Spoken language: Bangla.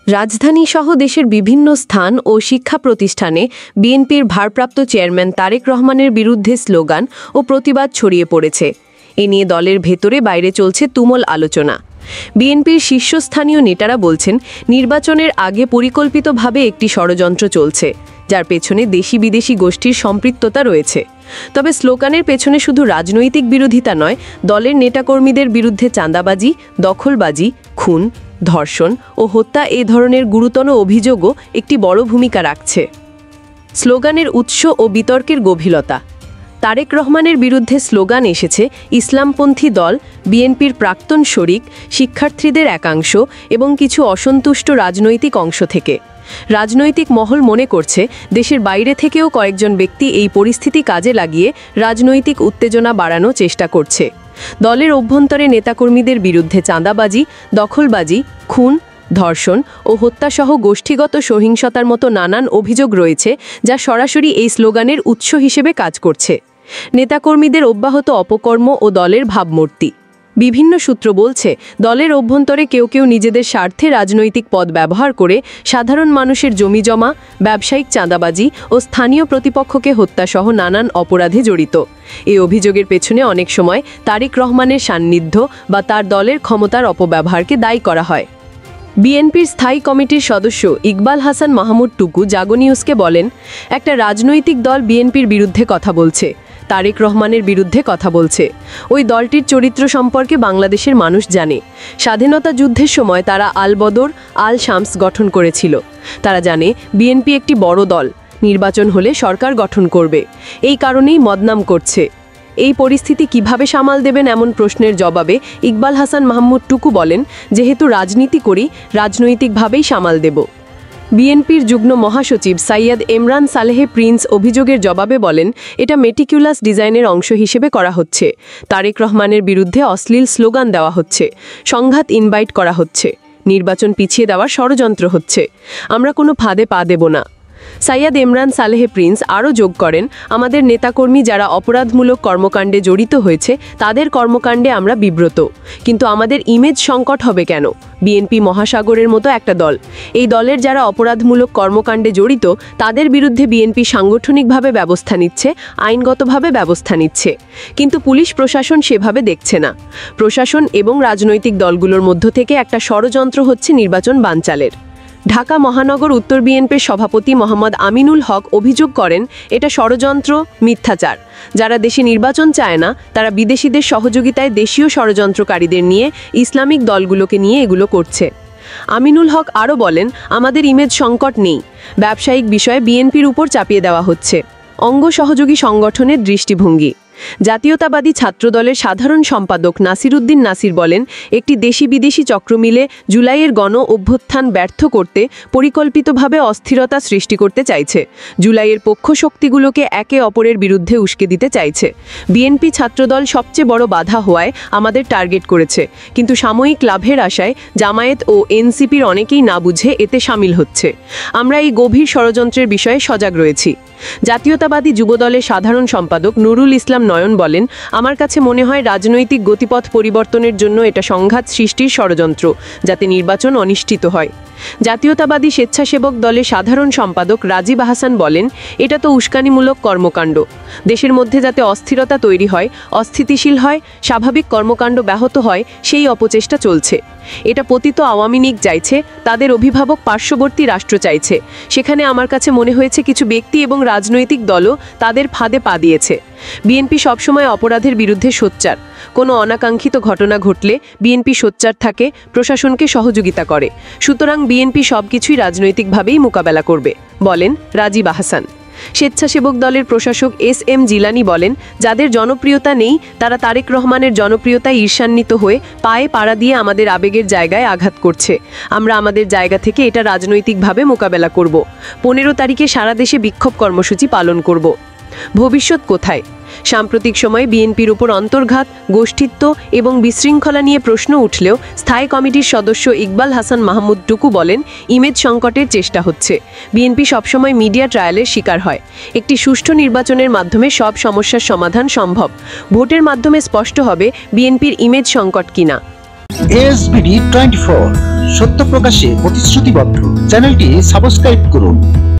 রাজধানীসহ দেশের বিভিন্ন স্থান ও শিক্ষা প্রতিষ্ঠানে বিএনপির ভারপ্রাপ্ত চেয়ারম্যান তারেক রহমানের বিরুদ্ধে স্লোগান ও প্রতিবাদ ছড়িয়ে পড়েছে। এ নিয়ে দলের ভেতরে বাইরে চলছে তুমুল আলোচনা। বিএনপির শীর্ষস্থানীয় নেতারা বলছেন, নির্বাচনের আগে পরিকল্পিতভাবে একটি ষড়যন্ত্র চলছে, যার পেছনে দেশি বিদেশি গোষ্ঠীর সম্পৃক্ততা রয়েছে। তবে স্লোগানের পেছনে শুধু রাজনৈতিক বিরোধিতা নয়, দলের নেতাকর্মীদের বিরুদ্ধে চাঁদাবাজি, দখলবাজি, খুন, ধর্ষণ ও হত্যা এ ধরনের গুরুতর অভিযোগও একটি বড় ভূমিকা রাখছে। স্লোগানের উৎস ও বিতর্কের গভীরতা। তারেক রহমানের বিরুদ্ধে স্লোগান এসেছে ইসলামপন্থী দল, বিএনপির প্রাক্তন শরিক, শিক্ষার্থীদের একাংশ এবং কিছু অসন্তুষ্ট রাজনৈতিক অংশ থেকে। রাজনৈতিক মহল মনে করছে, দেশের বাইরে থেকেও কয়েকজন ব্যক্তি এই পরিস্থিতি কাজে লাগিয়ে রাজনৈতিক উত্তেজনা বাড়ানোর চেষ্টা করছে। দলের অভ্যন্তরে নেতাকর্মীদের বিরুদ্ধে চাঁদাবাজি, দখলবাজি, খুন, ধর্ষণ ও হত্যাসহ গোষ্ঠীগত সহিংসতার মতো নানান অভিযোগ রয়েছে, যা সরাসরি এই স্লোগানের উৎস হিসেবে কাজ করছে। নেতাকর্মীদের অব্যাহত অপকর্ম ও দলের ভাবমূর্তি। বিভিন্ন সূত্র বলছে, দলের অভ্যন্তরে কেউ কেউ নিজেদের স্বার্থে রাজনৈতিক পদ ব্যবহার করে সাধারণ মানুষের জমিজমা, ব্যবসায়িক চাঁদাবাজি ও স্থানীয় প্রতিপক্ষকে হত্যাসহ নানান অপরাধে জড়িত। এই অভিযোগের পেছনে অনেক সময় তারেক রহমানের সান্নিধ্য বা তার দলের ক্ষমতার অপব্যবহারকে দায়ী করা হয়। বিএনপির স্থায়ী কমিটির সদস্য ইকবাল হাসান মাহমুদ টুকু জাগো নিউজকে বলেন, একটা রাজনৈতিক দল বিএনপির বিরুদ্ধে কথা বলছে, তারেক রহমানের বিরুদ্ধে কথা বলছে। ওই দলটির চরিত্র সম্পর্কে বাংলাদেশের মানুষ জানে। স্বাধীনতা যুদ্ধের সময় তারা আল বদর, আল শামস গঠন করেছিল। তারা জানে বিএনপি একটি বড় দল, নির্বাচন হলে সরকার গঠন করবে। এই কারণেই বদনাম করছে। এই পরিস্থিতি কিভাবে সামাল দেবেন এমন প্রশ্নের জবাবে ইকবাল হাসান মাহমুদ টুকু বলেন, যেহেতু রাজনীতি করি, রাজনৈতিকভাবেই সামাল দেব। বিএনপির যুগ্ম মহাসচিব সৈয়দ এমরান সালেহ প্রিন্স অভিযোগের জবাবে বলেন, এটা মেটিকুলাস ডিজাইনের অংশ হিসেবে করা হচ্ছে। তারেক রহমানের বিরুদ্ধে অশ্লীল স্লোগান দেওয়া হচ্ছে, সংঘাত ইনভাইট করা হচ্ছে, নির্বাচন পিছিয়ে দেওয়ার ষড়যন্ত্র হচ্ছে। আমরা কোনো ফাঁদে পা দেব না। সৈয়দ এমরান সালেহ প্রিন্স আরও যোগ করেন, আমাদের নেতাকর্মী যারা অপরাধমূলক কর্মকাণ্ডে জড়িত হয়েছে, তাদের কর্মকাণ্ডে আমরা বিব্রত। কিন্তু আমাদের ইমেজ সংকট হবে কেন? বিএনপি মহাসাগরের মতো একটা দল। এই দলের যারা অপরাধমূলক কর্মকাণ্ডে জড়িত, তাদের বিরুদ্ধে বিএনপি সাংগঠনিকভাবে ব্যবস্থা নিচ্ছে, আইনগতভাবে ব্যবস্থা নিচ্ছে। কিন্তু পুলিশ প্রশাসন সেভাবে দেখছে না। প্রশাসন এবং রাজনৈতিক দলগুলোর মধ্য থেকে একটা ষড়যন্ত্র হচ্ছে নির্বাচন বানচালের। ঢাকা মহানগর উত্তর বিএনপির সভাপতি মোহাম্মদ আমিনুল হক অভিযোগ করেন, এটা ষড়যন্ত্র, মিথ্যাচার। যারা দেশে নির্বাচন চায় না, তারা বিদেশিদের সহযোগিতায় দেশীয় ষড়যন্ত্রকারীদের নিয়ে, ইসলামিক দলগুলোকে নিয়ে এগুলো করছে। আমিনুল হক আরও বলেন, আমাদের ইমেজ সংকট নেই, ব্যবসায়িক বিষয়ে বিএনপির উপর চাপিয়ে দেওয়া হচ্ছে। অঙ্গ সহযোগী সংগঠনের দৃষ্টিভঙ্গি। জাতীয়তাবাদী ছাত্রদলের সাধারণ সম্পাদক নাসির উদ্দিন নাসির বলেন, একটি দেশি বিদেশি চক্র মিলে জুলাইয়ের গণ অভ্যুত্থান ব্যর্থ করতে পরিকল্পিতভাবে অস্থিরতা সৃষ্টি করতে চাইছে। জুলাইয়ের পক্ষ শক্তিগুলোকে একে অপরের বিরুদ্ধে উস্কে দিতে চাইছে। বিএনপি ছাত্রদল সবচেয়ে বড় বাধা হওয়ায় আমাদের টার্গেট করেছে, কিন্তু সাময়িক লাভের আশায় জামায়াত ও এনসিপির অনেকেই না বুঝে এতে সামিল হচ্ছে। আমরা এই গভীর ষড়যন্ত্রের বিষয়ে সজাগ রয়েছি। জাতীয়তাবাদী যুবদলের সাধারণ সম্পাদক নুরুল ইসলাম নয়ন বলেন, আমার কাছে মনে হয় রাজনৈতিক গতিপথ পরিবর্তনের জন্য এটা সংঘাত সৃষ্টির ষড়যন্ত্র, যাতে নির্বাচন অনিশ্চিত হয়। জাতীয়তাবাদী স্বেচ্ছাসেবক দলের সাধারণ সম্পাদক রাজীব আহসান বলেন, এটা তো উস্কানিমূলক কর্মকাণ্ড। দেশের মধ্যে যাতে অস্থিরতা তৈরি হয়, অস্থিতিশীল হয়, স্বাভাবিক কর্মকাণ্ড ব্যাহত হয়, সেই অপচেষ্টা চলছে। এটা পতিত আওয়ামী লীগ চাইছে, তাদের অভিভাবক পার্শ্ববর্তী রাষ্ট্র চাইছে। সেখানে আমার কাছে মনে হয়েছে কিছু ব্যক্তি এবং রাজনৈতিক দলও তাদের ফাঁদে পা দিয়েছে। বিএনপি সবসময় অপরাধের বিরুদ্ধে সোচ্চার। কোনো অনাকাঙ্ক্ষিত ঘটনা ঘটলে বিএনপি সোচ্চার থাকে, প্রশাসনকে সহযোগিতা করে। সুতরাং বিএনপি সবকিছুই রাজনৈতিকভাবেই মোকাবেলা করবে, বলেন রাজীব আহসান। স্বেচ্ছাসেবক দলের প্রশাসক এস.এম. জিলানি বলেন, যাদের জনপ্রিয়তা নেই, তারা তারেক রহমানের জনপ্রিয়তায় ঈর্ষান্বিত হয়ে পায়ে পাড়া দিয়ে আমাদের আবেগের জায়গায় আঘাত করছে। আমরা আমাদের জায়গা থেকে এটা রাজনৈতিকভাবে মোকাবেলা করব। 15 তারিখে সারা দেশে বিক্ষোভ কর্মসূচি পালন করব। ভবিষ্যৎ কোথায়? সাম্প্রতিক সময়ে বিএনপির উপর অন্তর্ঘাত, গোষ্ঠীত্ব এবং বিশৃঙ্খলা নিয়ে প্রশ্ন উঠলেও স্থায়ী কমিটির সদস্য ইকবাল হাসান মাহমুদ টুকু বলেন, ইমেজ সংকটের চেষ্টা হচ্ছে। বিএনপি সবসময় মিডিয়া ট্রায়ালের শিকার হয়। একটি সুষ্ঠু নির্বাচনের মাধ্যমে সব সমস্যার সমাধান সম্ভব। ভোটের মাধ্যমে স্পষ্ট হবে বিএনপির ইমেজ সংকট কিনা। ASBD 24 সত্য প্রকাশে প্রতিশ্রুতিবদ্ধ। চ্যানেলটি সাবস্ক্রাইব করুন।